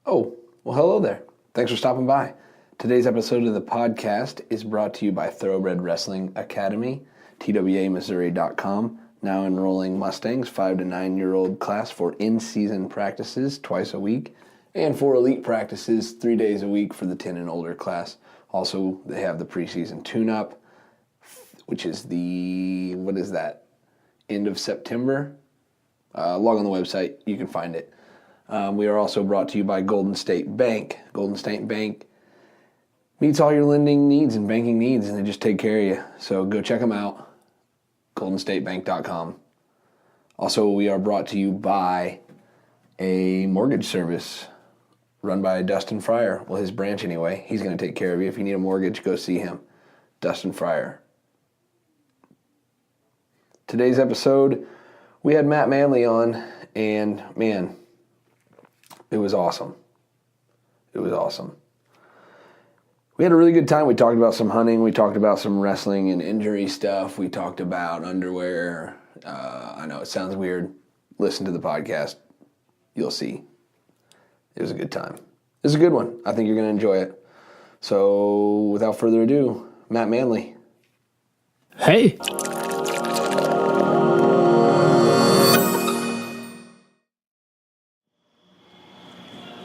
Oh, well, hello there. Thanks for stopping by. Today's episode of the podcast is brought to you by Thoroughbred Wrestling Academy, TWAMissouri.com, now enrolling Mustangs 5 to 9-year-old class for in-season practices twice a week and for elite practices 3 days a week for the 10 and older class. Also, they have the preseason tune-up, which is end of September. Log on the website, you can find it. We are also brought to you by Golden State Bank. Golden State Bank meets all your lending needs and banking needs, and they just take care of you. So go check them out, goldenstatebank.com. Also, we are brought to you by a mortgage service run by Dustin Fryer. Well, his branch anyway. He's going to take care of you. If you need a mortgage, go see him. Dustin Fryer. Today's episode, we had Matt Manley on, and man, it was awesome. It was awesome. We had a really good time. We talked about some hunting. We talked about some wrestling and injury stuff. We talked about underwear. I know it sounds weird. Listen to the podcast. You'll see. It was a good time. It was a good one. I think you're going to enjoy it. So without further ado, Matt Manley. Hey.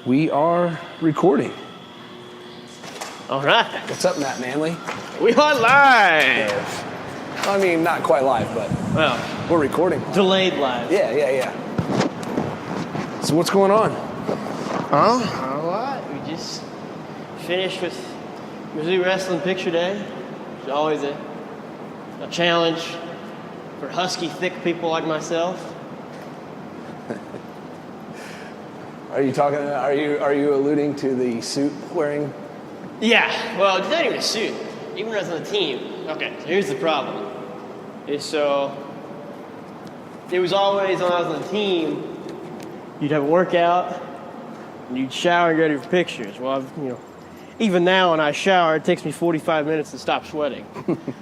We are recording. All right. What's up, Matt Manley? We are live. I mean, not quite live, but we're recording. Delayed live. Yeah. So what's going on? Not a lot. We just finished with Missouri Wrestling Picture Day. It's always a challenge for husky, thick people like myself. Are you alluding to the suit wearing? Yeah. Well, it's not even a suit. Even when I was on the team. Okay. So here's the problem. It was always when I was on the team, you'd have a workout, and you'd shower and get ready for pictures. Well, even now when I shower, it takes me 45 minutes to stop sweating.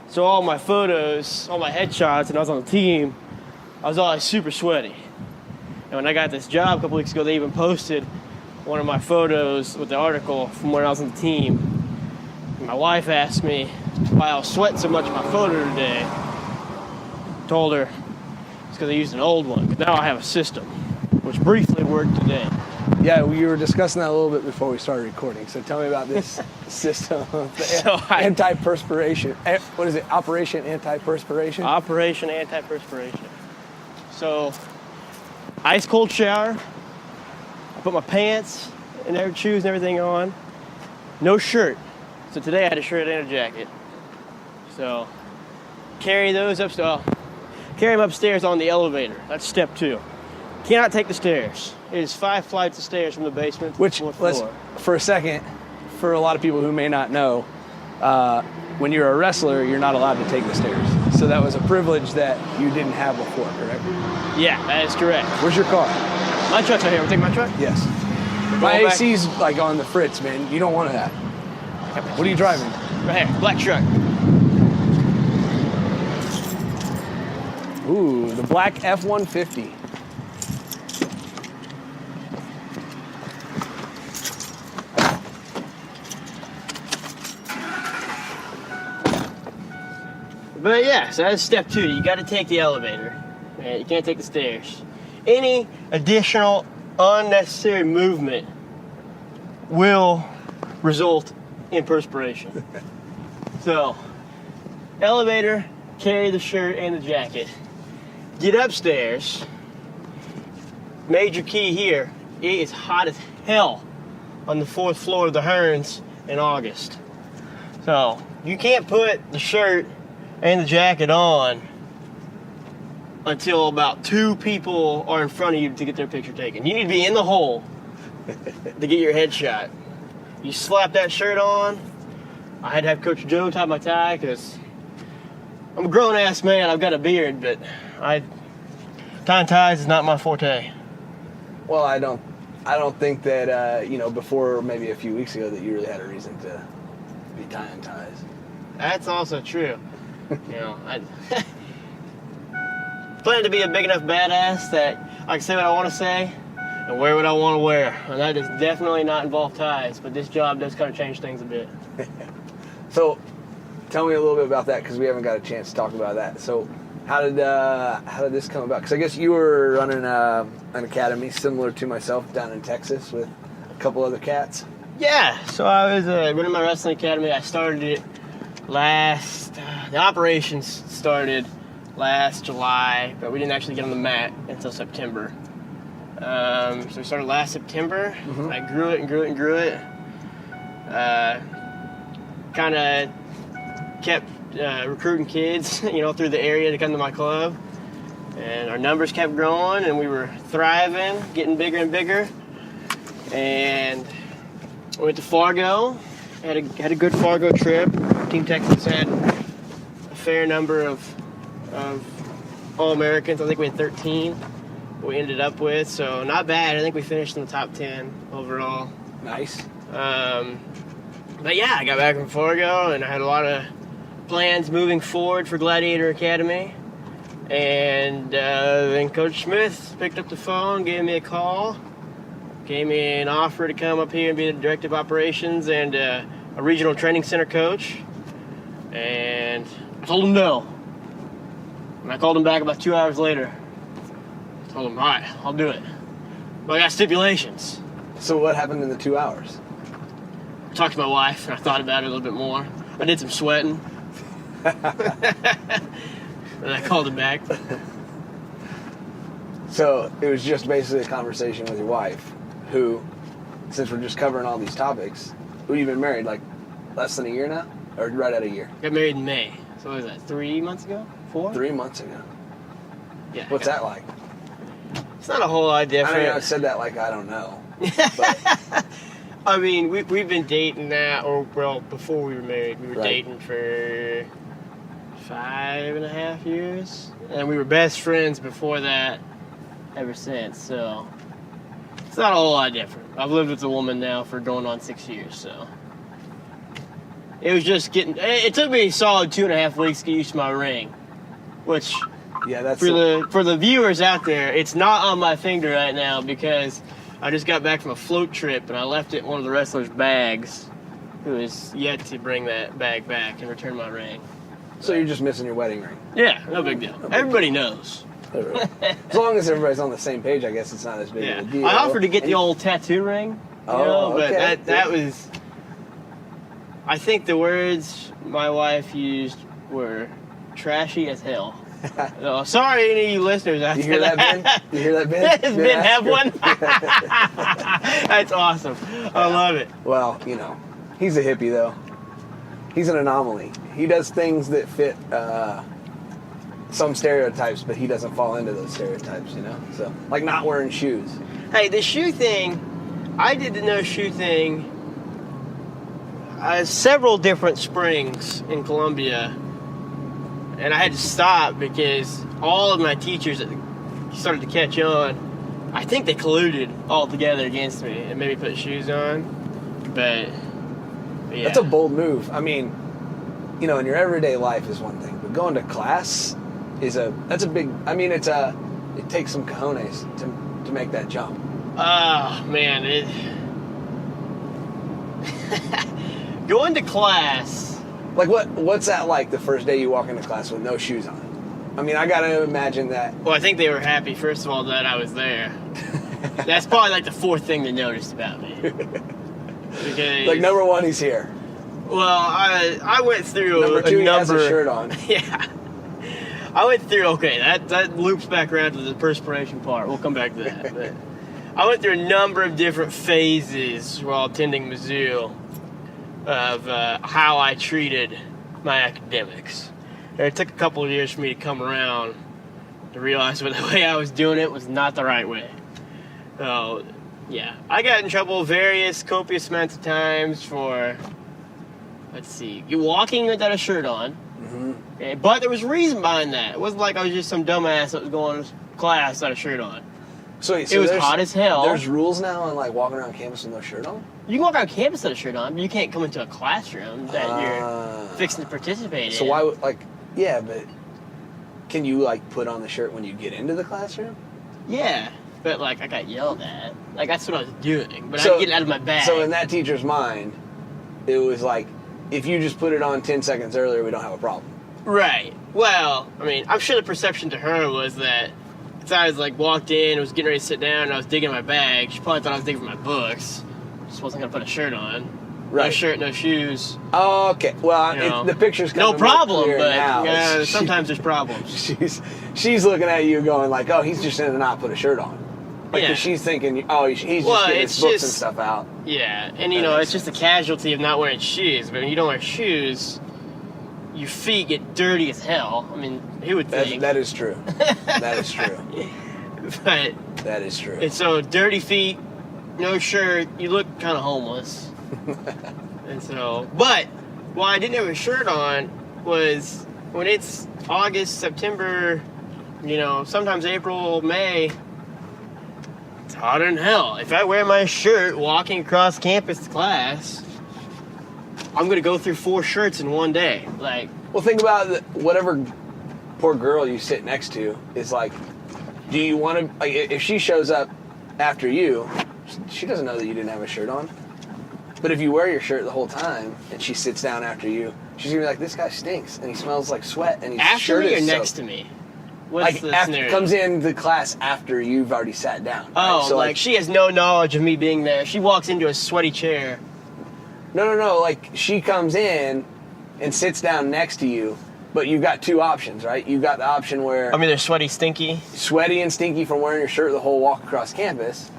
So all my photos, all my headshots, and I was on the team, I was always super sweaty. And when I got this job a couple weeks ago, they even posted one of my photos with the article from when I was on the team. And my wife asked me why I was sweating so much in my photo today. Told her it's because I used an old one. But now I have a system, which briefly worked today. Yeah, we were discussing that a little bit before we started recording. So tell me about this system, anti-perspiration. What is it? Operation Anti-Perspiration? Operation Anti-Perspiration. So, ice cold shower. I put my pants and shoes and everything on. No shirt. So today I had a shirt and a jacket. So carry those upstairs. Carry them upstairs on the elevator. That's step 2. Cannot take the stairs. It is 5 flights of stairs from the basement to the 4th floor. For a second, for a lot of people who may not know, when you're a wrestler, you're not allowed to take the stairs. So that was a privilege that you didn't have before, correct? Yeah, that is correct. Where's your car? My truck's right here. Want to take my truck? Yes. My AC's like on the fritz, man. You don't want that. What are you driving? Right here, black truck. Ooh, the black F-150. But yeah, so that's step 2. You got to take the elevator. You can't take the stairs. Any additional unnecessary movement will result in perspiration. So, elevator, carry the shirt and the jacket. Get upstairs. Major key here. It is hot as hell on the 4th floor of the Hearns in August. So, you can't put the shirt and the jacket on until about 2 people are in front of you to get their picture taken. You need to be in the hole to get your headshot. You slap that shirt on. I had to have Coach Joe tie my tie because I'm a grown-ass man. I've got a beard, but tying ties is not my forte. Well, I don't think that before maybe a few weeks ago that you really had a reason to be tying ties. That's also true. I plan to be a big enough badass that I can say what I want to say and where would I want to wear. And that does definitely not involve ties, but this job does kind of change things a bit. So, tell me a little bit about that, because we haven't got a chance to talk about that. So, how did this come about? Because I guess you were running an academy similar to myself down in Texas with a couple other cats. Yeah, so I was running my wrestling academy. I started it the operations started last July, but we didn't actually get on the mat until September. So we started last September. Mm-hmm. I grew it and grew it and grew it. Kind of kept recruiting kids, through the area to come to my club. And our numbers kept growing, and we were thriving, getting bigger and bigger. And I went to Fargo, had a good Fargo trip. Team Texas had a fair number of All-Americans. I think we had 13 we ended up with, so not bad. I think we finished in the top 10 overall. Nice. But yeah, I got back from Fargo, and I had a lot of plans moving forward for Gladiator Academy. And then Coach Smith picked up the phone, gave me a call, gave me an offer to come up here and be the director of operations and a regional training center coach. And I told him no. And I called him back about 2 hours later. I told him, all right, I'll do it. But I got stipulations. So what happened in the 2 hours? I talked to my wife, and I thought about it a little bit more. I did some sweating. And I called him back. So it was just basically a conversation with your wife, who, since we're just covering all these topics, who you've been married like less than a year now? Or right at a year? Got married in May. So what was that, 3 months ago? 4? 3 months ago. Yeah. What's that like? It's not a whole lot different. I mean, I said that like I don't know. But I mean, we've been dating now, before we were married, we were dating for 5.5 years. And we were best friends before that ever since, so it's not a whole lot different. I've lived with a woman now for going on 6 years, so it was just it took me a solid 2.5 weeks to get used to my ring, which yeah, that's for the viewers out there, it's not on my finger right now because I just got back from a float trip and I left it in one of the wrestlers' bags, who is yet to bring that bag back and return my ring. So you're just missing your wedding ring. Yeah, no big deal. Everybody knows. As long as everybody's on the same page, I guess it's not as big of a deal. I offered to get the old tattoo ring, but that was, I think the words my wife used were trashy as hell. So, sorry, any of you listeners out there. You hear that, Ben? You hear that, Ben? Does Ben have one? That's awesome. I love it. Well, he's a hippie, though. He's an anomaly. He does things that fit some stereotypes, but he doesn't fall into those stereotypes, So, like not wearing shoes. Hey, the shoe thing, I did the no shoe thing several different springs in Columbia, and I had to stop because all of my teachers started to catch on. I think they colluded all together against me and made me put shoes on, but yeah. That's a bold move. I mean, in your everyday life is one thing, but going to class that's a big. I mean, it takes some cojones to make that jump. Oh man, going to class. Like what's that like the first day you walk into class with no shoes on? I mean, I gotta imagine that. Well, I think they were happy first of all that I was there. That's probably like the fourth thing they noticed about me. Because, like number one, he's here. Well, I went through number two, he has a shirt on. Yeah. I went through, okay, that loops back around to the perspiration part. We'll come back to that. But I went through a number of different phases while attending Mizzou of how I treated my academics. And it took a couple of years for me to come around to realize that the way I was doing it was not the right way. So, yeah. I got in trouble various copious amounts of times for, walking without a shirt on. Mm-hmm. Okay, but there was a reason behind that. It wasn't like I was just some dumbass that was going to class without a shirt on. So it was hot as hell. There's rules now on like walking around campus with no shirt on? You can walk around campus without a shirt on, but you can't come into a classroom that you're fixing to participate in. So why would, but can you put on the shirt when you get into the classroom? Yeah. but like I got yelled at. Like that's what I was doing, but I didn't get it out of my bag. So in that teacher's mind, it was like, if you just put it on 10 seconds earlier, we don't have a problem. Right. Well, I mean, I'm sure the perception to her was that, because I was like walked in, was getting ready to sit down, and I was digging in my bag. She probably thought I was digging for my books. Just wasn't gonna put a shirt on. Right. No shirt, no shoes. Oh, okay. Well, the picture's kind no of problem, clear but now. sometimes there's problems. She's looking at you going like, oh, he's just gonna not put a shirt on. Like, Yeah. 'cause she's thinking, oh, he's just getting his books and stuff out. Yeah, and it's just a casualty of not wearing shoes. But when you don't wear shoes, your feet get dirty as hell. I mean, who would think? That is true. That is true. But that is true. And so, dirty feet, no shirt, you look kind of homeless. And so, but why I didn't have a shirt on was when it's August, September, sometimes April, May. It's hotter than hell. If I wear my shirt walking across campus to class, I'm going to go through 4 shirts in one day. Like, well, think about whatever poor girl you sit next to is like, do you want to, like, if she shows up after you, she doesn't know that you didn't have a shirt on. But if you wear your shirt the whole time and she sits down after you, she's going to be like, this guy stinks and he smells like sweat and his shirt is after me or soaked. next to me? What's the scenario? Comes into class after you've already sat down. Oh, right? So like she has no knowledge of me being there. She walks into a sweaty chair. No. Like she comes in and sits down next to you, but you've got 2 options, right? You've got the option where they're sweaty, stinky from wearing your shirt the whole walk across campus,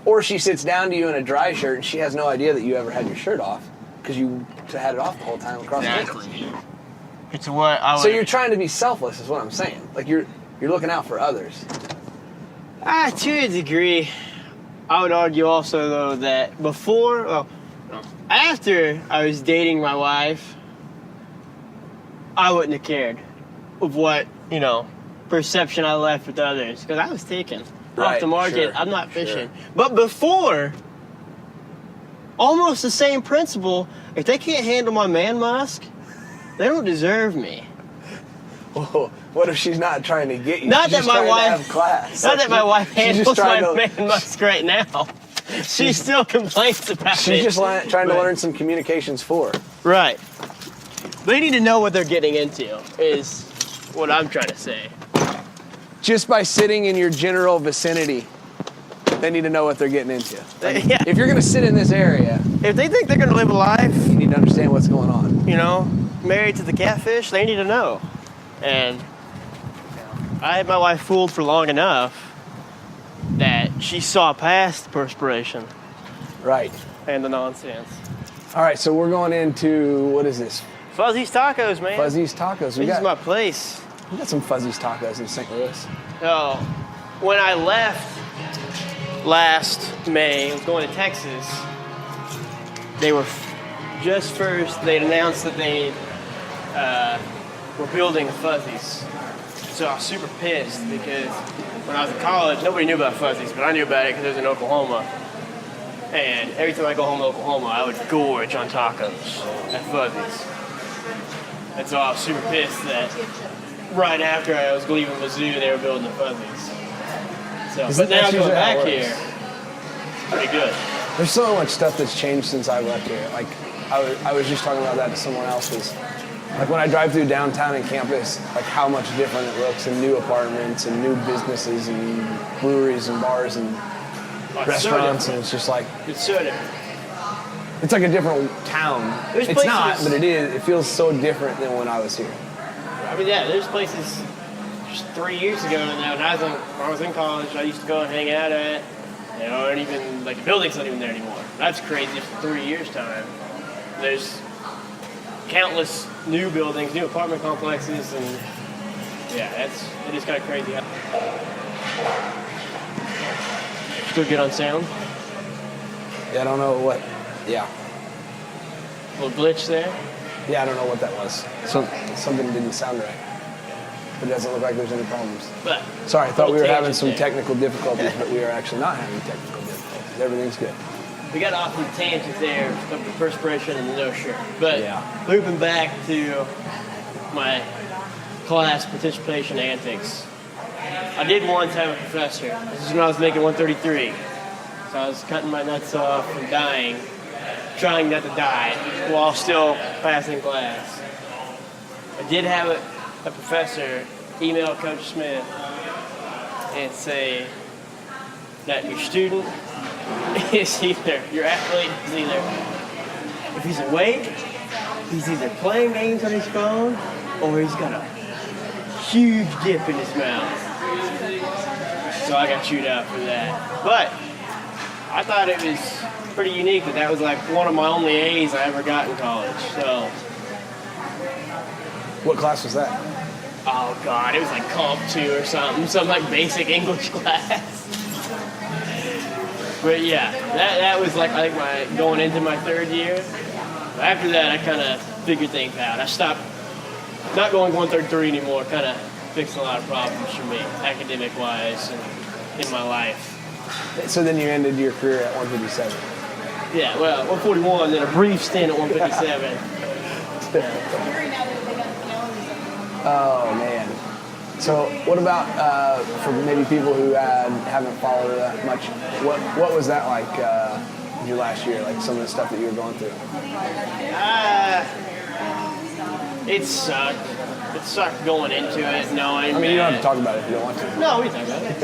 or she sits down to you in a dry shirt and she has no idea that you ever had your shirt off because you had it off the whole time across campus. It's what I would. So you're trying to be selfless, is what I'm saying. Like you're looking out for others. To a degree. I would argue also, though, that after I was dating my wife, I wouldn't have cared of what, perception I left with others. Because I was taken off the market. Sure, I'm not fishing. Sure. But before, almost the same principle. If they can't handle my man musk, they don't deserve me. Well, what if she's not trying to get you? Not she's that my wife. To have class. Not that my wife handles my to, man musk right now. She still complains about it. She's just trying to learn some communications for. Right. They need to know what they're getting into, is what I'm trying to say. Just by sitting in your general vicinity, they need to know what they're getting into. Yeah. If you're going to sit in this area, if they think they're going to live a life, you need to understand what's going on. Married to the catfish, they need to know. And I had my wife fooled for long enough that she saw past the perspiration. Right. And the nonsense. All right, so we're going into, what is this? Fuzzy's Tacos, man. Fuzzy's Tacos. This is my place. We got some Fuzzy's Tacos in St. Louis. So, when I left last May, I was going to Texas, they were they'd announced that they were building Fuzzy's. So I was super pissed because when I was in college, nobody knew about Fuzzy's, but I knew about it because it was in Oklahoma. And every time I go home to Oklahoma, I would gorge on tacos at Fuzzy's. And so I was super pissed that right after I was leaving Mizzou, they were building the Fuzzy's. So, but now going back here, it's pretty good. There's so much stuff that's changed since I left here. Like, I was just talking about that to someone else. Like when I drive through downtown and campus, like how much different it looks, and new apartments and new businesses and breweries and bars and restaurants, and it's just like it's so different. It's like a different town. It's not, but it is. It feels so different than when I was here. I mean, yeah, there's places just 3 years ago now. When I was in college, I used to go and hang out at. And even like the building's not even there anymore. That's crazy. For 3 years' time, there's countless new buildings, new apartment complexes, and yeah, it is kind of crazy. Still good on sound? Yeah, I don't know what. Yeah. A little glitch there? Yeah, I don't know what that was. Something didn't sound right. But it doesn't look like there's any problems. But sorry, I thought we were having some technical difficulties, but we are actually not having technical difficulties. Everything's good. We got off on the tangent there of the perspiration and the no shirt. But looping back to my class participation antics, I did once have a professor. This is when I was making 133. So I was cutting my nuts off and dying, trying not to die, while still passing class. I did have a professor email Coach Smith and say that your student is either, your athlete is either, if he's awake, he's either playing games on his phone or he's got a huge dip in his mouth. So I got chewed out for that. But I thought it was pretty unique that was like one of my only A's I ever got in college. So. What class was that? Oh God, it was like Comp 2 or something, some like basic English class. But yeah, that was like I think my going into my third year. After that, I kind of figured things out. I stopped not going 133 anymore. Kind of fixed a lot of problems for me, academic-wise, and in my life. So then you ended your career at 157. Yeah, well, 141, then a brief stint at 157. Oh man. So what about for maybe people who haven't followed that much? What was that like your last year? Like some of the stuff that you were going through? It sucked. It sucked going into it, knowing. I mean, you don't have to talk about it if you don't want to. No, we talk about it.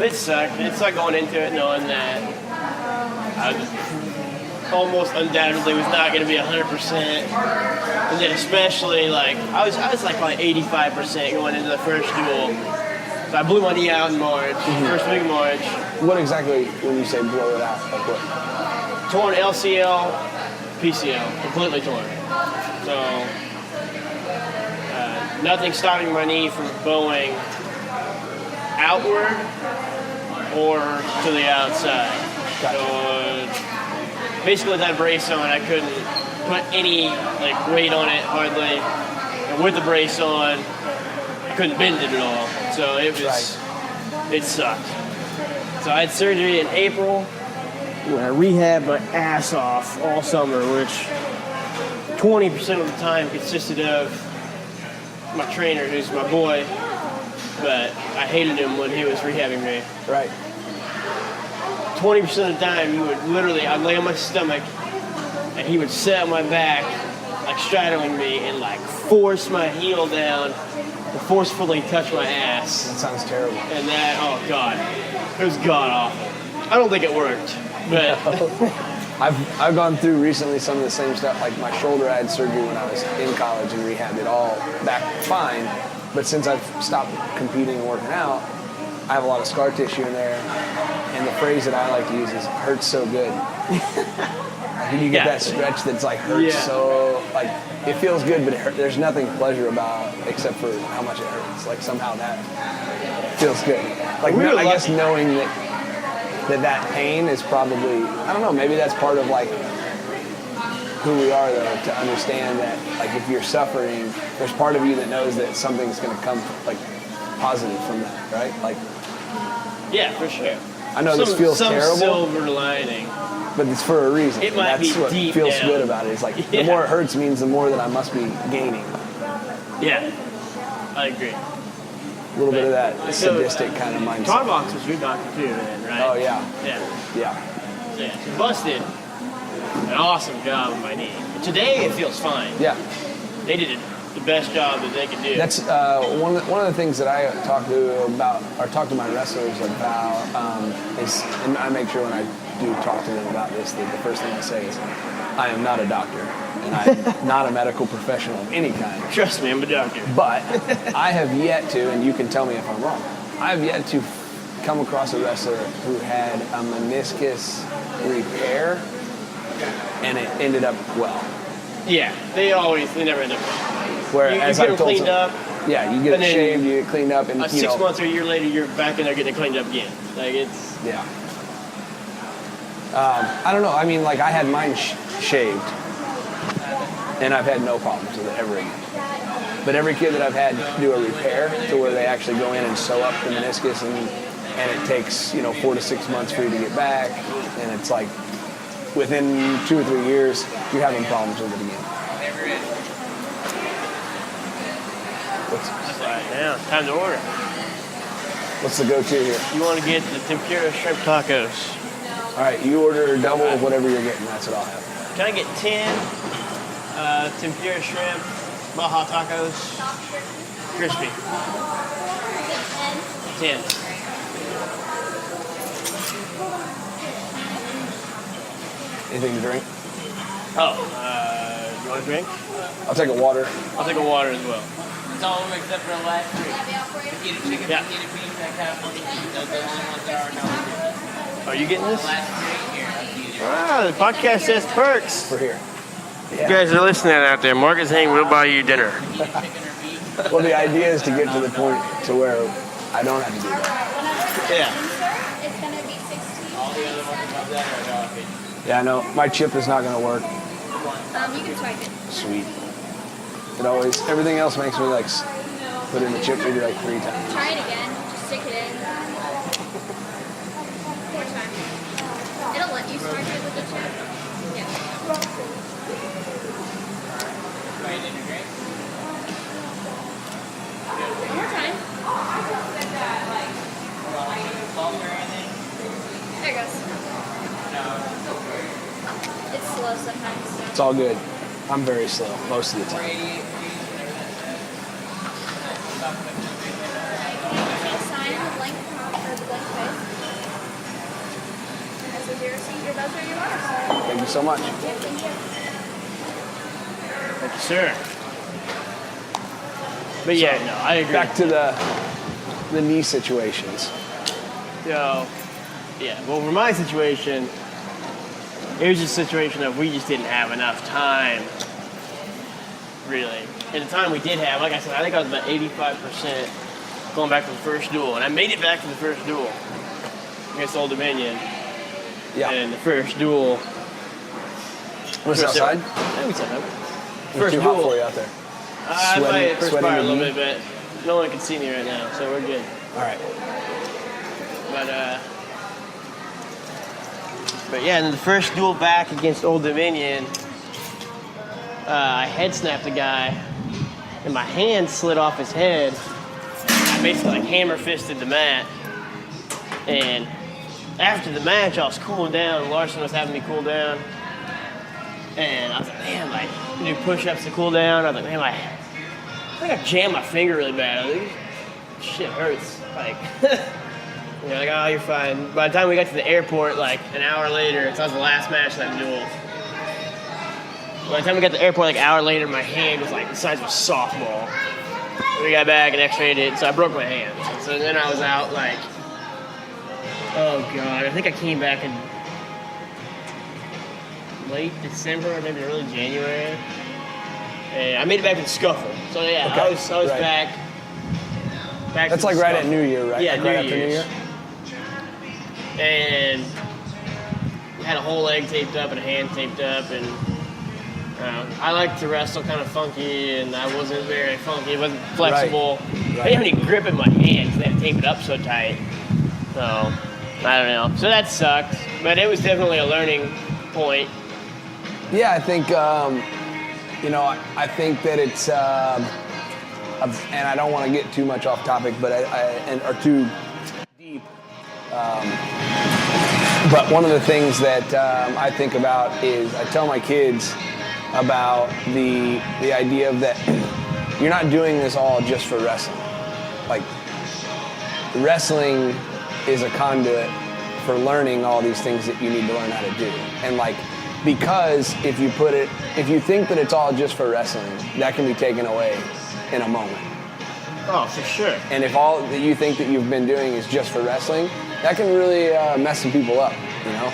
It sucked. It sucked going into it, knowing that I almost undoubtedly was not going to be 100%, and then especially like I was like probably 85% going into the first duel. So I blew my knee out in March, first week of March. What exactly when you say blow it out? Like what? Torn LCL, PCL, completely torn. So nothing stopping my knee from bowing outward or to the outside. Gotcha. So basically with that brace on, I couldn't put any like weight on it hardly. And with the brace on, I couldn't bend it at all. So it was, It sucked. So I had surgery in April when I rehabbed my ass off all summer, which 20% of the time consisted of my trainer, who's my boy, but I hated him when he was rehabbing me. Right. 20% of the time, I'd lay on my stomach, and he would sit on my back, like straddling me, and like force my heel down to forcefully touch my ass. That sounds terrible. And that, oh God, it was god awful. I don't think it worked, but I've gone through recently some of the same stuff. Like my shoulder, I had surgery when I was in college and rehabbed it all back fine. But since I've stopped competing and working out, I have a lot of scar tissue in there. And the phrase that I like to use is "hurts so good." Like you get that stretch that's like hurts so, like it feels good, but there's nothing pleasure about except for how much it hurts. Like somehow that feels good. Like I guess knowing that pain is probably, I don't know, maybe that's part of like who we are though, to understand that like if you're suffering, there's part of you that knows that something's going to come like positive from that, right? Like, yeah, for sure. I know this feels terrible. Some silver lining. But it's for a reason. It might that's be what deep feels down. good about it. It's like the more it hurts means the more that I must be gaining. Yeah, I agree. A little bit of that sadistic kind of mindset. Tarbox was your doctor too, then, right? Oh yeah. Yeah. Yeah. So busted an awesome job on my knee. Today it feels fine. Yeah. They did the best job that they could do. That's one of the things that I talk to my wrestlers about is, and I make sure when I do talk to them about this, that the first thing I say is, I am not a doctor, and I'm not a medical professional of any kind. Trust me, I'm a doctor. But I have yet to, and you can tell me if I'm wrong, I have yet to come across a wrestler who had a meniscus repair, and it ended up well. Yeah, they never end up well. Whereas you get them cleaned up. Yeah, you get it shaved, you get it cleaned up, and 6 months or a year later, you're back in there getting it cleaned up again. Like it's. Yeah. I don't know. I mean, like I had mine shaved, and I've had no problems with it ever again. But every kid that I've had do a repair to where they actually go in and sew up the meniscus, and it takes 4 to 6 months for you to get back, and it's like within 2 or 3 years you're having problems with it again. That's right now. Time to order. What's the go-to here? You want to get the tempura shrimp tacos. All right, you order double of whatever you're getting. That's what I'll have. Can I get 10 tempura shrimp Baja tacos? Crispy. 10. Anything to drink? Oh, you want a drink? I'll take a water. I'll take a water as well. It's all over except for the last three. Fajita chicken, Yeah. fajita beef, that California beef. Those are the only ones that are no. Are you getting this? Last three here. I'll see you. Ah, the podcast says perks. We're here. You guys are listening out there. Mark is saying we'll buy you dinner. Chicken or beef. Well, the idea is to get to the point to where I don't have to do that. Yeah. It's gonna be 16. All the other ones above that are coffee. Yeah, I know. My chip is not going to work. You can swipe it. Sweet. It always, everything else makes me like put in the chip maybe like 3 times. Try it again. Just stick it in. More time. It'll let you swipe it with the chip. Yeah. Right in your drink. More time. Salt or anything? There it goes. No. It's slow sometimes. It's all good. I'm very slow most of the time. 488 feet. Sign in the blank top or the blank space. As with your receipt, those are your orders. Thank you so much. Yeah, thank you. Thank you, sir. But yeah, no, I agree. Back to the knee situations. So, yeah, well, for my situation, it was just a situation of we just didn't have enough time, really. And the time we did have, like I said, I think I was about 85% going back to the first duel. And I made it back to the first duel against Old Dominion. Yeah. And the first duel. Was it outside? Yeah, we said that. It's First too hot duel. for you out there. I might sweating perspire a your little knee? bit, but no one can see me right now, so we're good. All right. But yeah, and then the first duel back against Old Dominion, I head snapped a guy, and my hand slid off his head. I basically like hammer fisted the mat. And after the match, I was cooling down. Larson was having me cool down. And I was like, man, like, do push-ups to cool down. I was like, man, I think I jammed my finger really bad. I was like, shit hurts. Like, you're like, oh, you're fine. By the time we got to the airport, like an hour later, so that was the last match of that duel. By the time we got to the airport, like an hour later, my hand was like the size of a softball. We got back and x-rayed it, so I broke my hand. So then I was out like, oh God, I think I came back in late December or maybe early January. And I made it back with the scuffle. So yeah, Okay, I was right. back That's to like the right at scuffle. New Year, right? Yeah, like New right after New Year's. Year. And had a whole leg taped up and a hand taped up, and I like to wrestle kind of funky, and I wasn't very funky. It wasn't flexible. Right. I didn't have any grip in my hands. They had to tape it up so tight. So I don't know. So that sucked, but it was definitely a learning point. Yeah, I think I think that it's and I don't want to get too much off topic, but or too deep. But one of the things that I think about is I tell my kids about the idea of that you're not doing this all just for wrestling. Like, wrestling is a conduit for learning all these things that you need to learn how to do. And like, because if you think that it's all just for wrestling, that can be taken away in a moment. Oh, for sure. And if all that you think that you've been doing is just for wrestling, that can really mess some people up, you know?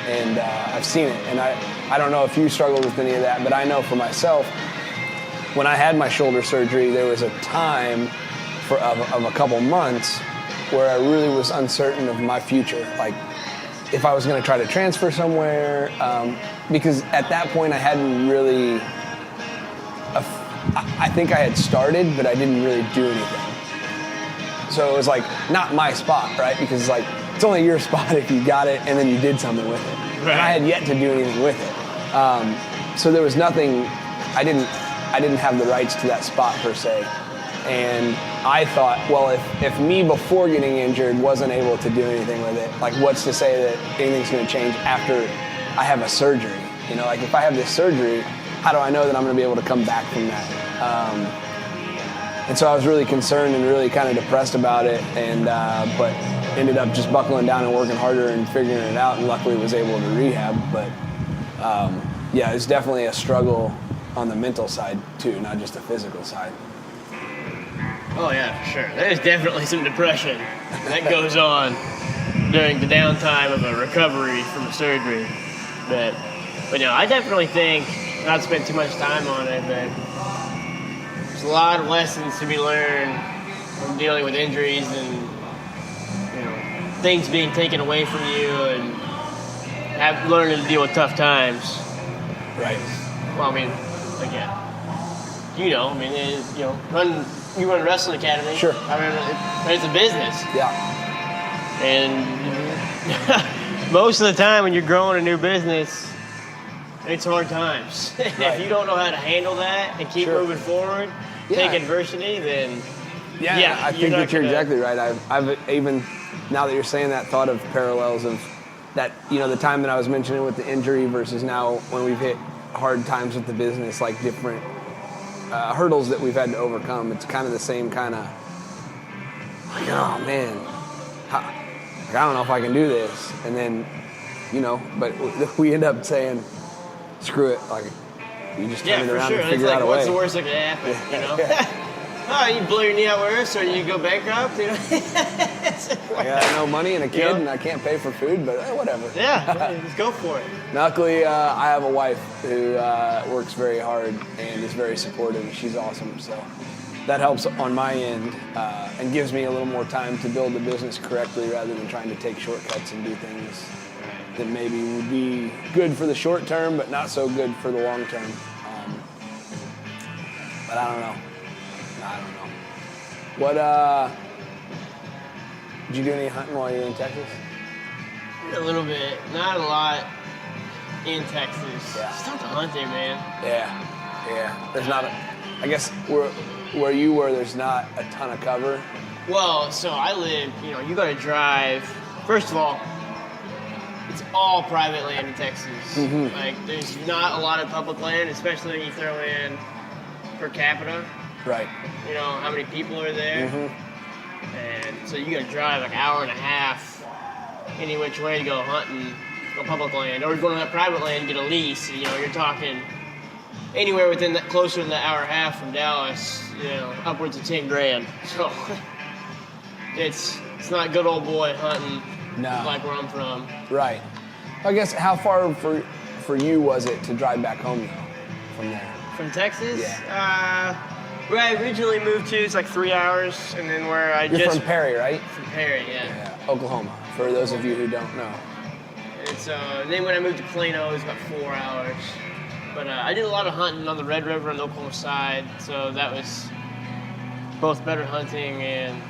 And I've seen it. And I don't know if you struggle with any of that, but I know for myself, when I had my shoulder surgery, there was a time of a couple months where I really was uncertain of my future. Like, if I was going to try to transfer somewhere, because at that point I hadn't really, I think I had started, but I didn't really do anything. So it was like, not my spot, right? Because like, it's only your spot if you got it and then you did something with it. Right. And I had yet to do anything with it. So there was nothing, I didn't have the rights to that spot per se. And I thought, well, if me before getting injured wasn't able to do anything with it, like what's to say that anything's going to change after I have a surgery? You know, like if I have this surgery, how do I know that I'm going to be able to come back from that? And so I was really concerned and really kind of depressed about it, and but ended up just buckling down and working harder and figuring it out, and luckily was able to rehab. But yeah, it's definitely a struggle on the mental side too, not just the physical side. Oh yeah, for sure. There's definitely some depression that goes on during the downtime of a recovery from a surgery. But no, I definitely think, not to spend too much time on it, but there's a lot of lessons to be learned from dealing with injuries and, you know, things being taken away from you, and learning to deal with tough times. Right. Well, I mean, again, you know, you run a wrestling academy. Sure. I mean, it's a business. Yeah. And most of the time when you're growing a new business, it's hard times. Right. If you don't know how to handle that and keep moving forward, take adversity, then I think that you're exactly right. I've even, now that you're saying that, thought of parallels of that, you know, the time that I was mentioning with the injury versus now when we've hit hard times with the business, like different hurdles that we've had to overcome. It's kind of the same kind of, like, oh man, I don't know if I can do this. And then, you know, but we end up saying, screw it, like, you just turn it around and figure out a way. What's the worst that could happen, you know? Oh, you blow your knee out worse, or you go bankrupt, you know? I got no money and a kid, and I can't pay for food, but whatever. Yeah, just go for it. Luckily, I have a wife who works very hard and is very supportive, and she's awesome. So that helps on my end and gives me a little more time to build the business correctly rather than trying to take shortcuts and do things that maybe would be good for the short term, but not so good for the long term. But I don't know. What, did you do any hunting while you were in Texas? A little bit, not a lot in Texas. Yeah. It's tough to hunt there, man. Yeah. There's not I guess where you were, there's not a ton of cover. Well, so I live, you know, you gotta drive. First of all, it's all private land in Texas. Mm-hmm. Like, there's not a lot of public land, especially when you throw in per capita. Right. You know, how many people are there. Mm-hmm. And so you gotta drive like an hour and a half any which way to go hunting on public land. Or you're going to that private land and get a lease. You know, you're talking anywhere within that, closer than an hour and a half from Dallas, you know, upwards of 10 grand. So it's not good old boy hunting like where I'm from. Right. I guess how far for you was it to drive back home though, from there? From Texas? Yeah. Where I originally moved to, it's like 3 hours, and then where You're from Perry, right? From Perry, yeah. Oklahoma, for those of you who don't know. And so then when I moved to Plano, it was about 4 hours. But I did a lot of hunting on the Red River on the Oklahoma side, so that was both better hunting and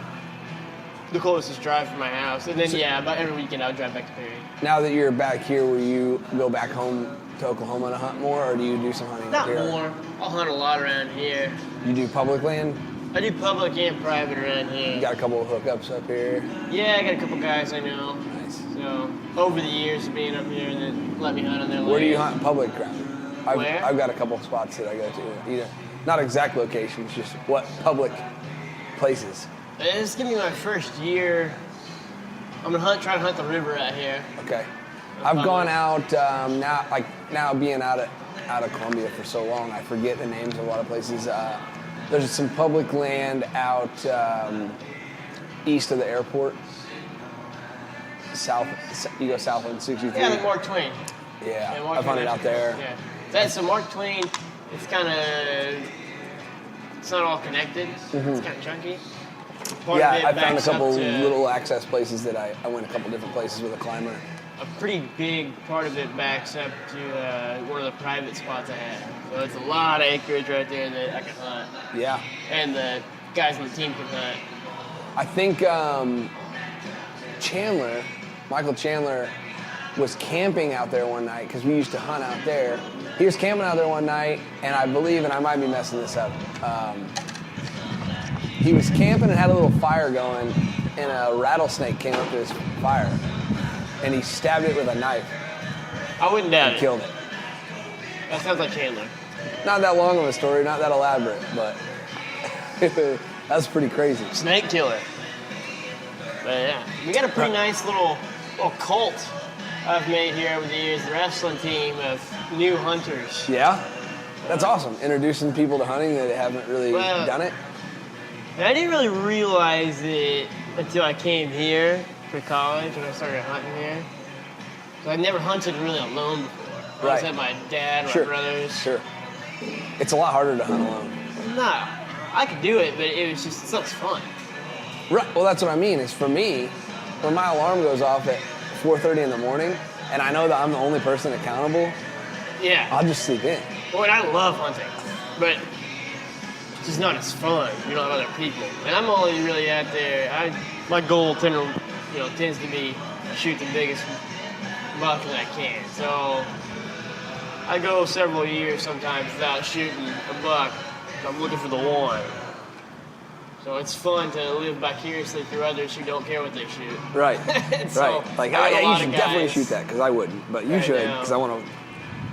the closest drive from my house. And then, about every weekend I would drive back to Perry. Now that you're back here, will you go back home to Oklahoma to hunt more, or do you do some hunting Not here? more. I'll hunt a lot around here. You do public land? I do public and private around here. You got a couple of hookups up here? Yeah, I got a couple guys I know. Nice. So, over the years of being up here, that let me hunt on their land. Where do you hunt public ground? Where? I've got a couple of spots that I go to. Either, not exact locations, just what public places. This is gonna be my first year. I'm gonna try to hunt the river out here. Okay. I've gone out now being out of Columbia for so long, I forget the names of a lot of places. There's some public land out east of the airport. You go south on 63. Yeah, like Mark Twain. Yeah, Mark I've hunted Twain out there. Yeah. So Mark Twain, it's not all connected. It's kind of chunky. Part of it I found a backs up couple to little access places that I went a couple different places with a climber. a pretty big part of it backs up to one of the private spots I had. So it's a lot of acreage right there that I can hunt. Yeah. And the guys on the team can hunt. I think Michael Chandler was camping out there one night because we used to hunt out there. He was camping out there one night, and I believe, and I might be messing this up, he was camping and had a little fire going, and a rattlesnake came up to his fire, and he stabbed it with a knife I wouldn't doubt and it. killed it. That sounds like Chandler. Not that long of a story, not that elaborate, but that's pretty crazy. Snake killer. But yeah, we got a pretty nice little cult I've made here over the years. The wrestling team of new hunters. Yeah, that's awesome. Introducing people to hunting that haven't really Well, done it. And I didn't really realize it until I came here for college when I started hunting here. So I'd never hunted really alone before. I always Right. had my dad or Sure. my brothers. Sure. It's a lot harder to hunt alone. No, I could do it, but it was just, it's not fun. Right. Well, that's what I mean. Is for me, when my alarm goes off at 4:30 in the morning, and I know that I'm the only person accountable, Yeah. I'll just sleep in. Well, and I love hunting, but it's just not as fun. You don't have other people. And I'm only really out there. My goal tends to be shoot the biggest buck that I can. So I go several years sometimes without shooting a buck. I'm looking for the one. So it's fun to live vicariously through others who don't care what they shoot. Right. So, right. Like, I got a yeah, you lot should of definitely guys shoot that because I wouldn't, but you right should now. because I want to.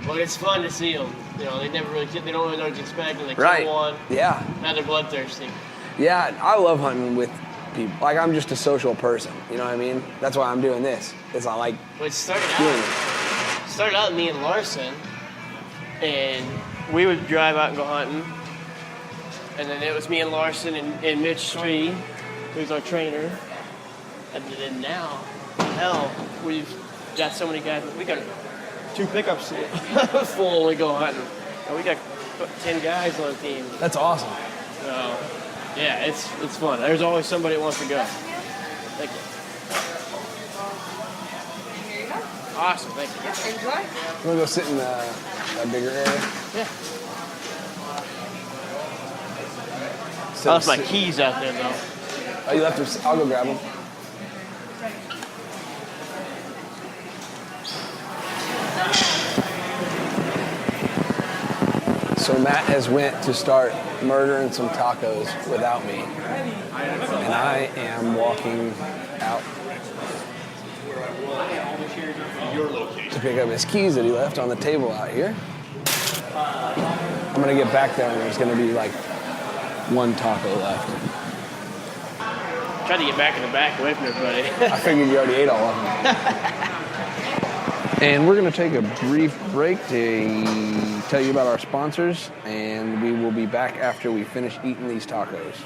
Well, it's fun to see them. They don't really know what to expect, and they Right. kill one. Yeah. Now they're bloodthirsty. Yeah. I love hunting with people. Like I'm just a social person. You know what I mean? That's why I'm doing this. It's not like But it doing it. started out me and Larson, and we would drive out and go hunting. And then it was me and Larson and Mitch Swee, who's our trainer. And then now, hell, we've got so many guys. We got 2 pickups full when we go hunting. And we got 10 guys on the team. That's awesome. So, yeah, it's fun. There's always somebody that wants to go. Thank you. Awesome, thank you. Enjoy. You want to go sit in that bigger area? Yeah. So I left my keys out there, though. Oh, you left them. I'll go grab them. So Matt has went to start murdering some tacos without me, and I am walking out to pick up his keys that he left on the table out here. I'm gonna get back there and there's gonna be like 1 taco left. Tried to get back in the back away from everybody. I figured you already ate all of them. And we're going to take a brief break to tell you about our sponsors, and we will be back after we finish eating these tacos.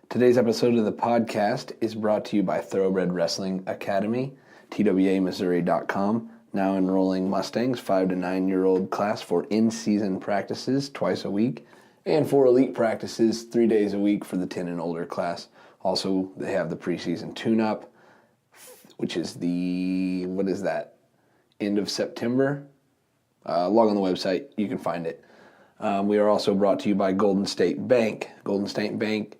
Today's episode of the podcast is brought to you by Thoroughbred Wrestling Academy, TWAMissouri.com, now enrolling Mustangs 5 to 9-year-old class for in-season practices twice a week, and for elite practices 3 days a week for the 10 and older class. Also, they have the preseason tune-up, which is end of September. Log on the website, you can find it. We are also brought to you by Golden State Bank. Golden State Bank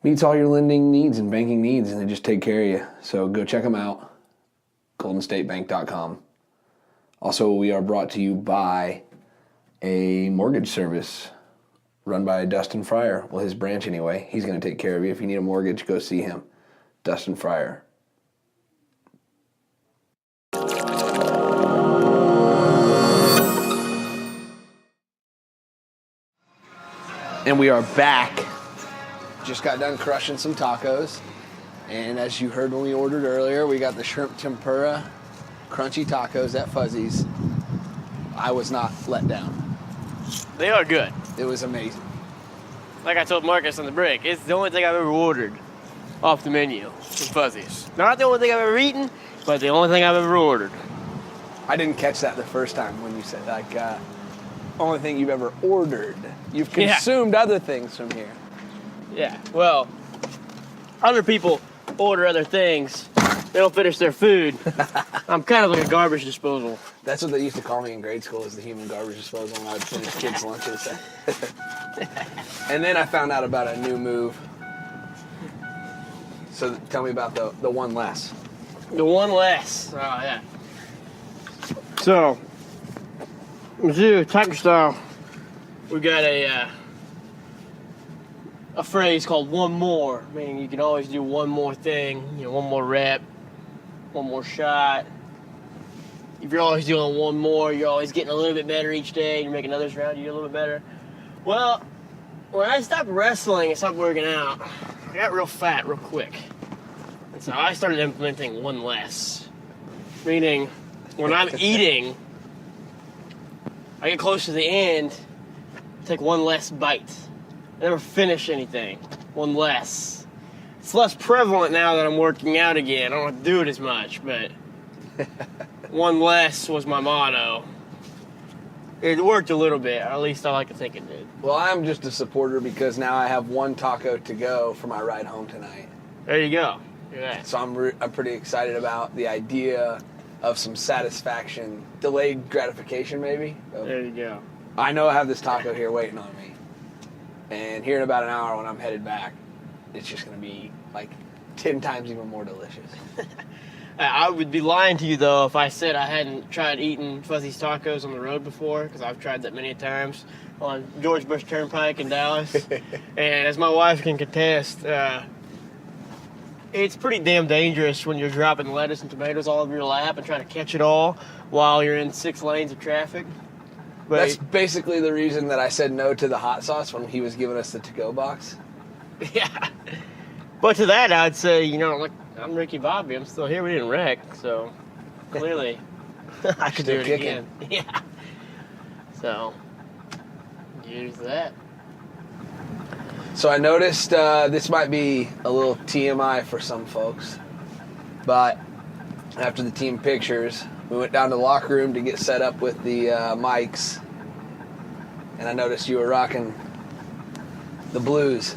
meets all your lending needs and banking needs, and they just take care of you. So go check them out, goldenstatebank.com. Also, we are brought to you by a mortgage service run by Dustin Fryer. Well, his branch anyway. He's going to take care of you. If you need a mortgage, go see him. Dustin Fryer. And we are back. Just got done crushing some tacos. And as you heard when we ordered earlier, we got the shrimp tempura crunchy tacos at Fuzzy's. I was not let down. They are good. It was amazing. Like I told Marcus on the break, it's the only thing I've ever ordered off the menu from Fuzzy's. Not the only thing I've ever eaten, but the only thing I've ever ordered. I didn't catch that the first time when you said, only thing you've ever ordered. You've consumed other things from here. Yeah, well, other people order other things. They don't finish their food. I'm kind of like a garbage disposal. That's what they used to call me in grade school, is the human garbage disposal, when I would finish kids' lunches. And then I found out about a new move. So tell me about the one less. The one less. Oh, yeah. So, Mizzou, taco style, we got a a phrase called one more, meaning you can always do one more thing, one more rep, one more shot. If you're always doing one more, you're always getting a little bit better each day, you're making others around you a little bit better. Well, when I stopped wrestling and stopped working out, I got real fat real quick. And so I started implementing one less. Meaning, when I'm eating, I get close to the end, take one less bite. I never finish anything. One less. It's less prevalent now that I'm working out again. I don't have to do it as much, but one less was my motto. It worked a little bit, or at least I like to think it did. Well, I'm just a supporter because now I have one taco to go for my ride home tonight. There you go. Look at that. So I'm pretty excited about the idea of some satisfaction, delayed gratification maybe. There you go. I know I have this taco here waiting on me. And here in about an hour when I'm headed back, it's just going to be like 10 times even more delicious. I would be lying to you, though, if I said I hadn't tried eating Fuzzy's tacos on the road before, because I've tried that many times on George Bush Turnpike in Dallas. And as my wife can contest, it's pretty damn dangerous when you're dropping lettuce and tomatoes all over your lap and trying to catch it all while you're in 6 lanes of traffic. But That's basically the reason that I said no to the hot sauce when he was giving us the to-go box. yeah. But to that, I'd say, look, I'm Ricky Bobby. I'm still here. We didn't wreck, so clearly I could do Still it kicking. again. Yeah. So, use that. So I noticed this might be a little TMI for some folks, but after the team pictures, we went down to the locker room to get set up with the mics, and I noticed you were rocking the blues.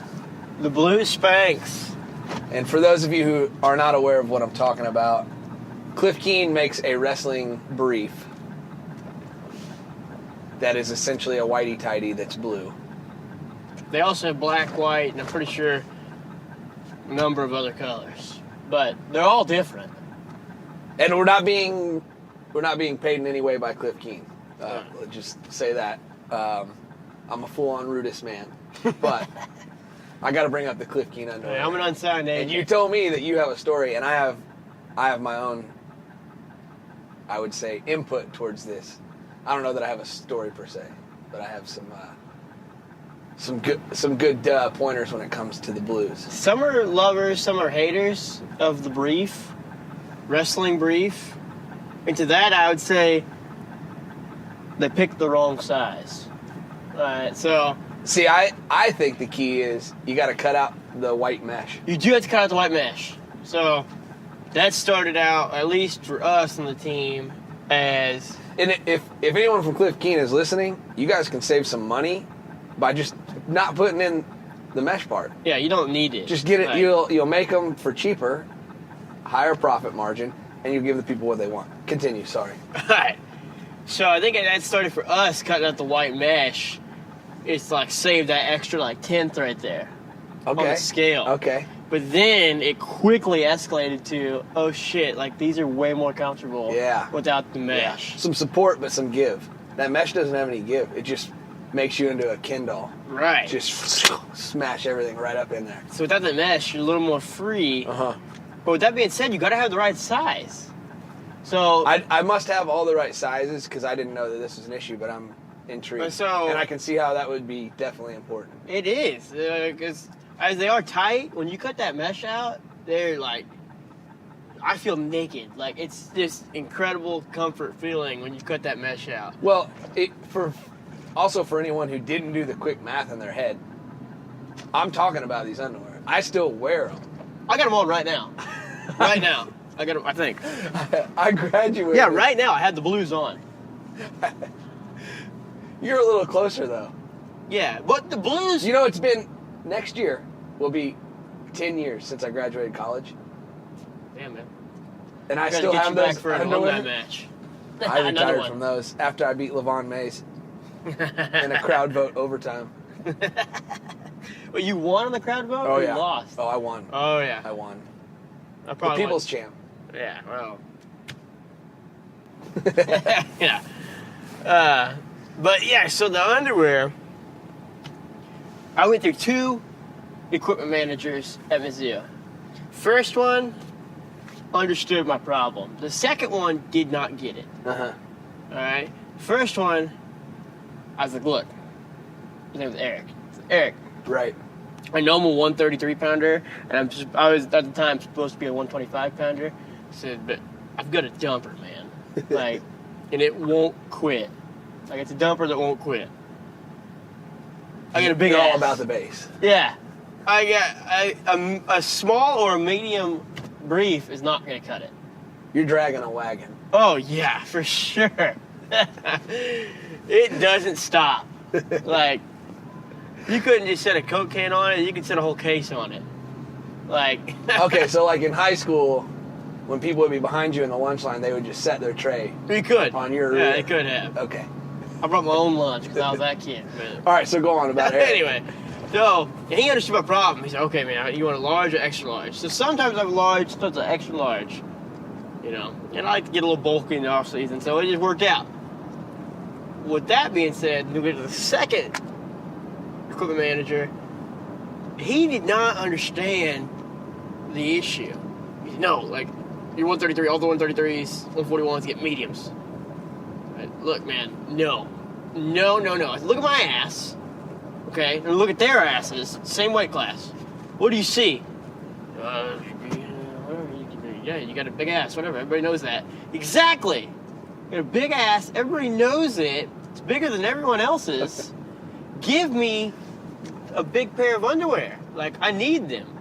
The blue Spanx. And for those of you who are not aware of what I'm talking about, Cliff Keen makes a wrestling brief that is essentially a whitey-tighty that's blue. They also have black, white, and I'm pretty sure a number of other colors. But they're all different. And we're not being paid in any way by Cliff Keen. Let's just say that. I'm a full-on Rudis man. But I got to bring up the Cliff Keen underwear. Yeah, I'm an unsigned agent. And you told me that you have a story, and I have my own, I would say, input towards this. I don't know that I have a story per se, but I have some good pointers when it comes to the blues. Some are lovers, some are haters of the brief, wrestling brief. And to that, I would say they picked the wrong size. All right, so See, I think the key is you got to cut out the white mesh. you do have to cut out the white mesh. So that started out, at least for us on the team, as... And if anyone from Cliff Keen is listening, you guys can save some money by just not putting in the mesh part. Yeah, you don't need it. Just get it. Like, You'll make them for cheaper, higher profit margin, and you give the people what they want. Continue. Sorry. Alright. So I think that started for us cutting out the white mesh. It's like save that extra like 10th right there on the scale. Okay. But then it quickly escalated to, oh shit, like these are way more comfortable without the mesh. Yeah. Some support, but some give. That mesh doesn't have any give. It just makes you into a Ken doll. Right. Just smash everything right up in there. So without the mesh, you're a little more free. Uh-huh. But with that being said, you gotta have the right size. So I must have all the right sizes because I didn't know that this was an issue, but I'm intrigued. And I can see how that would be definitely important. it is. Because as they are tight, when you cut that mesh out, they're like, I feel naked. Like, it's this incredible comfort feeling when you cut that mesh out. Well, for anyone who didn't do the quick math in their head, I'm talking about these underwear. I still wear them. I got them on right now. Right now. I got them, I think. I graduated. Yeah, right now I had the blues on. You're a little closer, though. Yeah, but the blues... You know, it's been, next year will be 10 years since I graduated college. Damn, man. And I Gotta still get have you those back for an underwear. alumni match. I Another retired one. from those after I beat Levon Mays in a crowd vote overtime. But you won on the crowd vote Oh, or yeah. you lost? Oh, I won. Oh, yeah. I won. I The probably people's won. champ. Yeah, well. yeah. But yeah, so the underwear, I went through 2 equipment managers at Mizzou. First one understood my problem. The second one did not get it. Uh-huh. All right. First one, I was like, look, his name was Eric. Eric, Right. I know I'm a 133 pounder, and I was at the time supposed to be a 125 pounder. I said, but I've got a dumper, man. Like, and it won't quit. Like, it's a dumper that won't quit. I got a big You're ass. all about the base. Yeah. I got a small or a medium brief is not going to cut it. You're dragging a wagon. Oh, yeah, for sure. It doesn't stop. Like, you couldn't just set a Coke can on it. You could set a whole case on it. Like... Okay, so like in high school, when people would be behind you in the lunch line, they would just set their tray. We could. On your Yeah, rear. they could have. Okay. I brought my own lunch because I was that kid. But... All right, so go on about Eric. Anyway, so and he understood my problem. He said, okay, man, you want a large or extra large? So sometimes I have a large, sometimes an extra large. You know, and I like to get a little bulky in the off season, so it just worked out. With that being said, we went to the second equipment manager. He did not understand the issue. He said, no, like, you're 133, all the 133s, 141s get mediums. Right, look, man, no. I said, look at my ass, okay, and look at their asses, same weight class. What do you see? Yeah, you got a big ass, whatever, everybody knows that. Exactly. You got a big ass, everybody knows it. It's bigger than everyone else's. Give me a big pair of underwear. Like, I need them.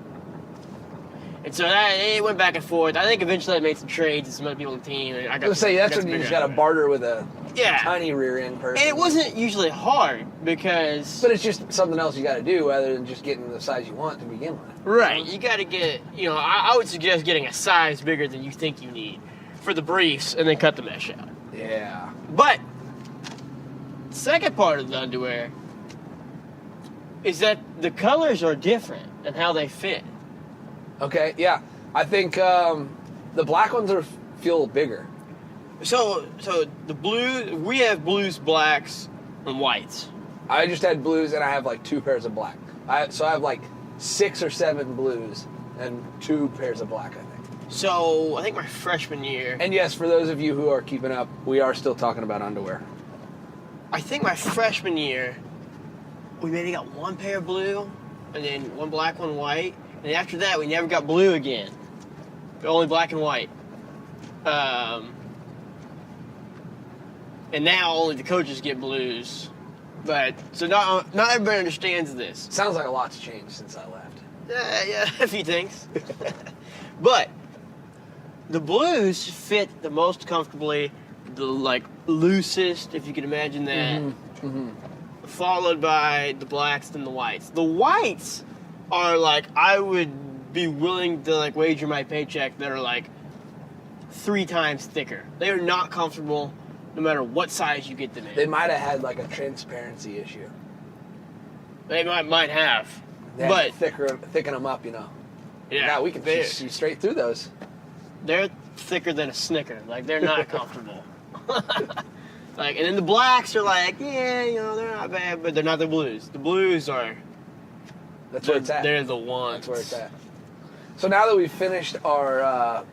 And so it went back and forth. I think eventually I made some trades with some other people on the team. And I I was say that's when you just got to barter with a Yeah. tiny rear end person. And it wasn't usually hard because... But it's just something else you got to do rather than just getting the size you want to begin with. Right, you got to get, I would suggest getting a size bigger than you think you need for the briefs and then cut the mesh out. Yeah. But the second part of the underwear is that the colors are different and how they fit. Okay, yeah. I think the black ones feel bigger. So the blue, we have blues, blacks, and whites. I just had blues and I have like 2 pairs of black. So I have like 6 or 7 blues and 2 pairs of black, I think. So I think my freshman year, And yes, for those of you who are keeping up, we are still talking about underwear. I think my freshman year, we maybe got 1 pair of blue, and then 1 black, 1 white, and after that we never got blue again. Only black and white. And now only the coaches get blues. But so not everybody understands this. Sounds like a lot's changed since I left. Yeah, a few things. But the blues fit the most comfortably, the like loosest, if you can imagine that. Followed by the blacks and the whites. The whites are like, I would be willing to like wager my paycheck that are like 3 times thicker. They are not comfortable no matter what size you get them in. They might have had like a transparency issue. They might have. They had But to thicken them up, you know. yeah, Now we can see straight through those. they're thicker than a Snicker. Like, they're not comfortable. Like, and then the blacks are like, yeah, they're not bad, but they're not the blues. The blues are, That's where it's at. they're the ones. That's where it's at. So now that we've finished our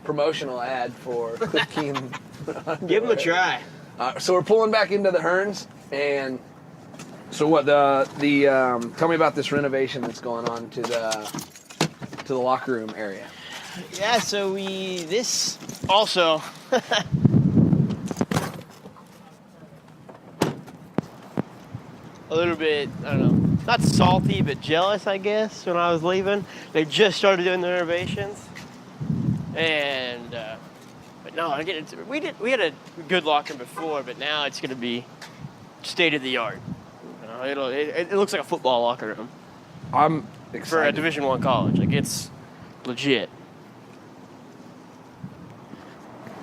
promotional ad for Cliff Keen, Give them a try. so we're pulling back into the Hearns, and so what? Tell me about this renovation that's going on to the locker room area. Yeah, so this also, a little bit, I don't know, not salty, but jealous, I guess, when I was leaving. They just started doing the renovations. And, but no, we had a good locker room before, but now it's going to be state of the art. It looks like a football locker room I'm for a excited. Division I college. Like, it's legit.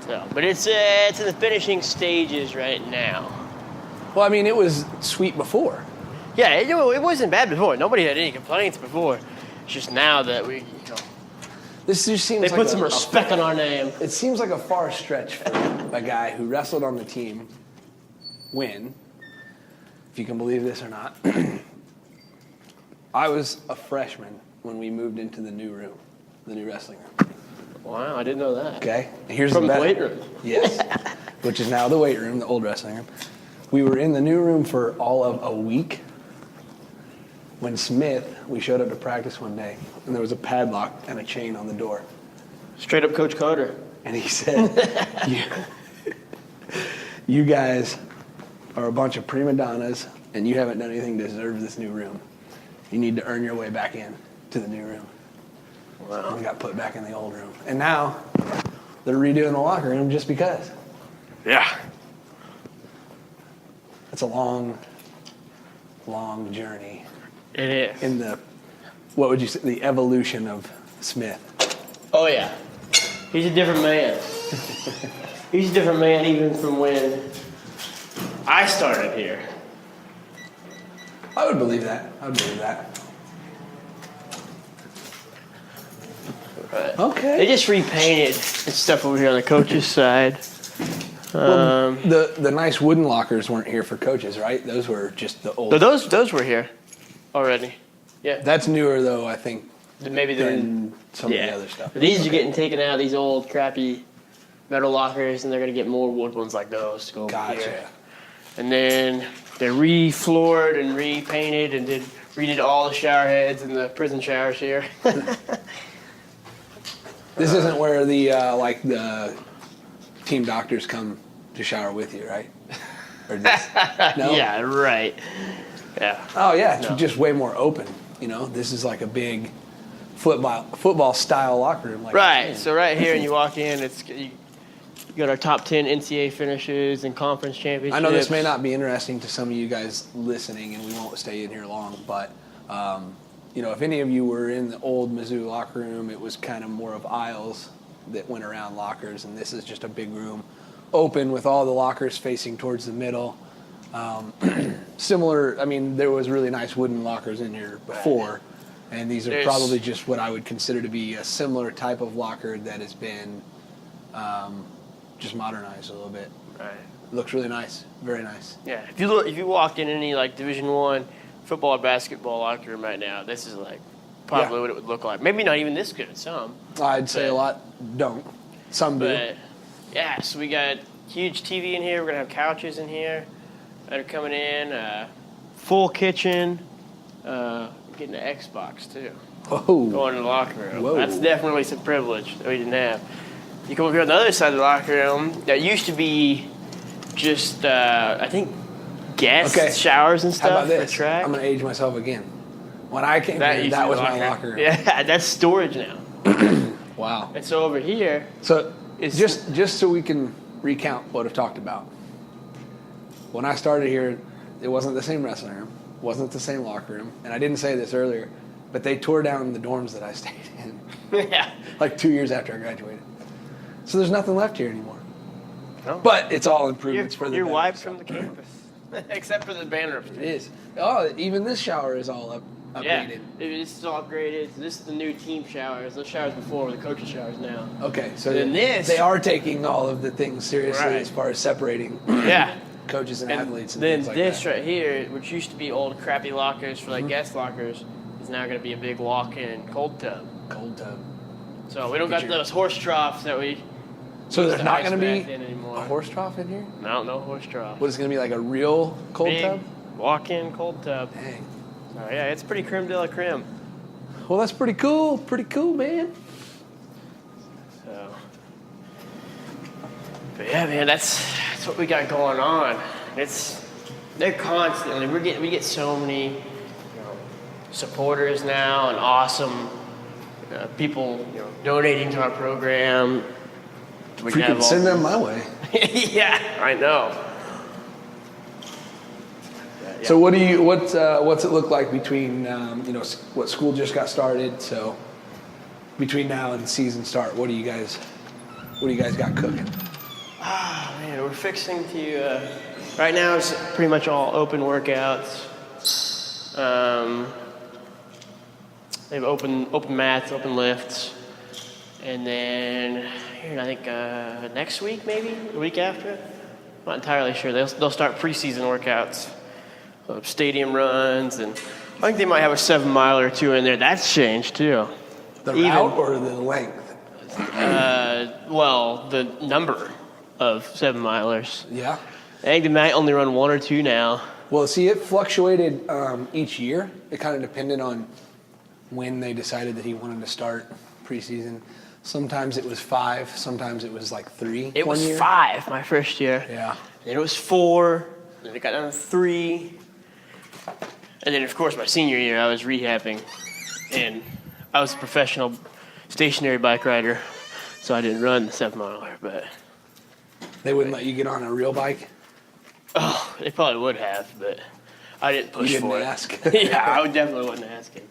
So, but it's in the finishing stages right now. Well, I mean, it was sweet before. Yeah, it wasn't bad before. Nobody had any complaints before. It's just now that This just seems they like put some respect on our name. It seems like a far stretch for a guy who wrestled on the team win, if you can believe this or not, I was a freshman when we moved into the new room, the new wrestling room. Wow, I didn't know that. Okay, and here's From the the better. weight room. Yes, which is now the weight room, the old wrestling room. We were in the new room for all of a week. When we showed up to practice one day, and there was a padlock and a chain on the door. Straight up Coach Carter. And he said, you guys are a bunch of prima donnas, and you haven't done anything to deserve this new room. You need to earn your way back in to the new room. Wow. And we got put back in the old room. And now they're redoing the locker room just because. Yeah. It's a long, long journey It is. in the, what would you say, the evolution of Smith. Oh, yeah. He's a different man. He's a different man even from when I started here. I would believe that. I would believe that. But Okay. They just repainted and stuff over here on the coach's side. The nice wooden lockers weren't here for coaches, right? Those were just the old. So those were here already. Yeah. That's newer, though, I think, Maybe they're than some of the other stuff. But these are getting taken out of these old crappy metal lockers, and they're gonna get more wood ones like those to go over Gotcha. here. And then they're re-floored and repainted, and redid all the shower heads and the prison showers here. This isn't where the the team doctors come to shower with you, right? Or just, no? Yeah, right. Yeah. Oh yeah, it's No. just way more open. You know, this is like a big football style locker room. Like Right. So right here, and you walk in, you got our top 10 NCAA finishes and conference championships. I know this may not be interesting to some of you guys listening, and we won't stay in here long, but you know, if any of you were in the old Mizzou locker room, it was kind of more of aisles that went around lockers, and this is just a big room, open with all the lockers facing towards the middle. Similar, I mean, there was really nice wooden lockers in here before, and these are probably just what I would consider to be a similar type of locker that has been just modernized a little bit. Right. Looks really nice, very nice. Yeah. If you walk in any like Division I football or basketball locker room right now, this is like probably what it would look like. Maybe not even this good. Some. I'd say a lot don't. Some do. But yeah, so we got huge TV in here. We're gonna have couches in here that are coming in. Full kitchen. Getting an Xbox too. Whoa. Going to the locker room. Whoa. That's definitely some privilege that we didn't have. You come over here on the other side of the locker room. That used to be just I think guest showers and How about stuff this? for track. I'm going to age myself again. When I came here, used to that be was the my locker room. Yeah, that's storage now. Wow. And so over here, So It's- just so we can recount what I've talked about. When I started here, it wasn't the same wrestling room, wasn't the same locker room, and I didn't say this earlier, but they tore down the dorms that I stayed in yeah. like 2 years after I graduated. So there's nothing left here anymore. No. But it's all You're, improvements for the you're better, wiped so. from the campus. Except for the banner It upstairs. is. Oh, even this shower is all Yeah, updated. this is all upgraded. This is the new team showers. Those showers before were the coach's showers now. Okay, so Then this- they are taking all of the things seriously Right. as far as separating Yeah. coaches and athletes and then things like this that. right here, which used to be old crappy lockers for like guest lockers, is now going to be a big walk-in cold tub. Cold tub. So we don't got Get your- those horse troughs that we. So used there's to not ice going to back be then anymore. a horse trough in here? No horse trough. What is it going to be, like a real cold Big tub? walk-in cold tub. Dang. So yeah, it's pretty creme de la creme. Well, that's pretty cool. Pretty cool, man. So, but yeah, man, that's what we got going on. They're constantly we get so many supporters now and awesome people donating to our program. We can have Freaking all- send them my way. yeah, I know. Yeah. So what's it look like between what school just got started? So between now and season start, what do you guys got cooking? Man, we're fixing to. Right now, it's pretty much all open workouts. They have open mats, open lifts, and then I think next week, maybe the week after. I'm not entirely sure. They'll start preseason workouts, stadium runs, and I think they might have a 7 mile or two in there. That's changed too. The Even- route or the length? Well, the number of 7 milers. Yeah. I think they might only run 1 or 2 now. Well, see, it fluctuated each year. It kind of depended on when they decided that he wanted to start preseason. Sometimes it was 5. Sometimes it was like 3. It one was year. 5 my first year. Yeah. Then it was 4. Then it got down to 3. And then, of course, my senior year, I was rehabbing. And I was a professional stationary bike rider. So I didn't run the 7 miler. But, They wouldn't let you get on a real bike. oh, they probably would have. But I didn't push You didn't for ask. it. Yeah, I definitely wasn't asking.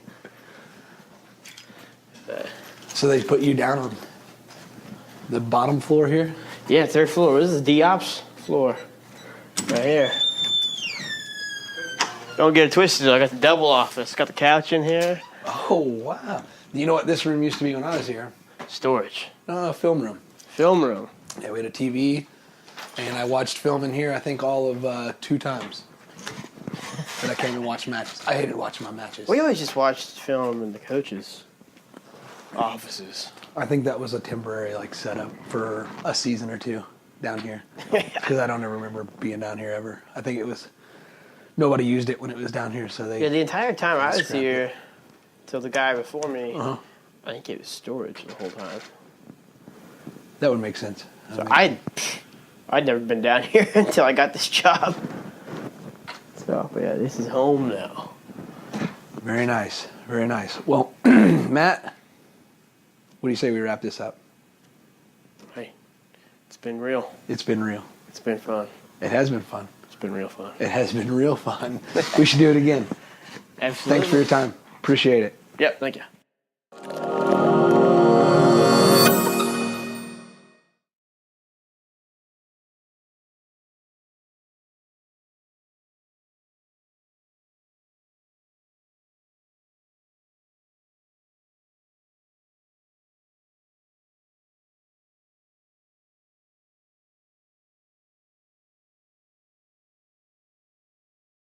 But, So they put you down on the bottom floor here. yeah, 3rd floor. This is the D-Ops floor. Right here. Don't get it twisted. I got the double office. Got the couch in here. Oh wow! You know what this room used to be when I was here? Storage. Film room. Film room. Yeah, we had a TV, and I watched film in here. I think all of 2 times. That I came and watched matches. I hated watching my matches. We always just watched film in the coaches' offices. I think that was a temporary setup for a season or 2 down here, because I don't ever remember being down here ever. I think it was nobody used it when it was down here, so they. Yeah, the entire time I was Scrapped here, till the guy before me, Uh-huh. I think it was storage the whole time. That would make sense. So I'd never been down here until I got this job. So, but yeah, this is home now. Very nice. Very nice. Well, Matt, what do you say we wrap this up? Hey, it's been real. It's been real. It's been fun. It has been fun. It's been real fun. It has been real fun. We should do it again. Absolutely. Thanks for your time. Appreciate it. Yep, thank you.